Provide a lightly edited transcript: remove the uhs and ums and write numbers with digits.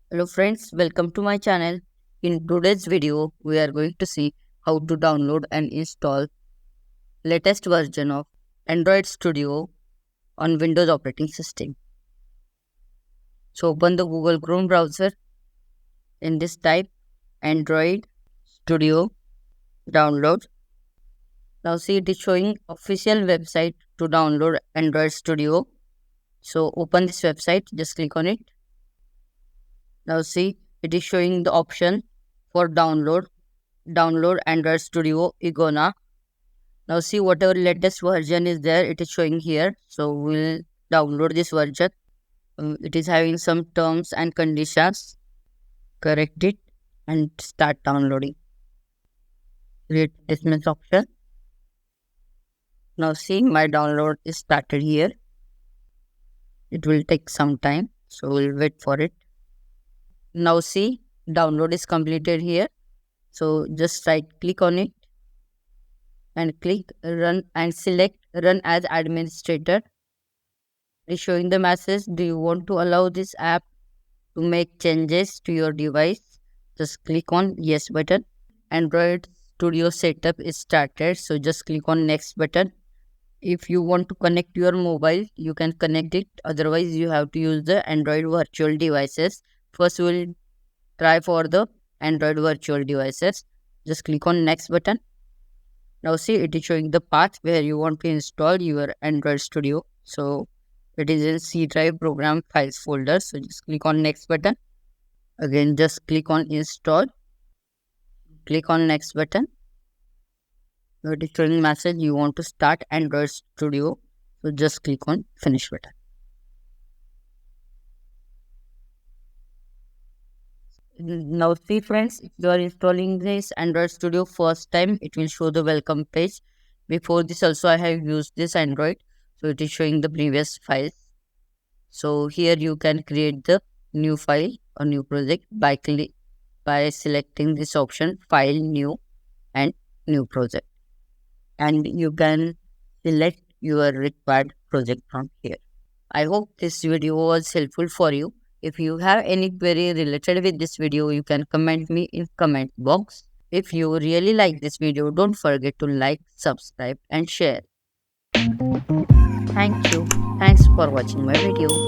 Hello friends, welcome to my channel. In today's video, we are going to see how to download and install latest version of Android Studio on Windows operating system. So open the Google Chrome browser. In this type Android Studio download. Now see it is showing official website to download Android Studio. So open this website, just click on it. Now see it is showing the option for download Android Studio Iguana. Now see whatever latest version is there, it is showing here. So we'll download this version. It is having some terms and conditions. Correct it and start downloading. Create dismiss option. Now see my download is started here. It will take some time, so we'll wait for it. Now see download is completed here. So just right click on it and click run and select run as administrator. It is showing the message, do you want to allow this app to make changes to your device? Just click on yes button. Android Studio setup is started, so just click on next button. If you want to connect your mobile, you can connect it. Otherwise, you have to use the Android virtual devices. First, we'll try for the Android virtual devices. Just click on next button. Now see it is showing the path where you want to install your Android Studio. So it is in C drive program files folder. So just click on next button. Again, just click on install. Click on next button. So it is showing message you want to start Android Studio. So just click on finish button. Now see friends, if you are installing this Android Studio first time, it will show the welcome page. Before this also I have used this Android. So it is showing the previous files. So here you can create the new file or new project by selecting this option file new and new project. And you can select your required project from here. I hope this video was helpful for you. If you have any query related with this video, you can comment me in comment box. If you really like this video, don't forget to like, subscribe and share. Thank you. Thanks for watching my video.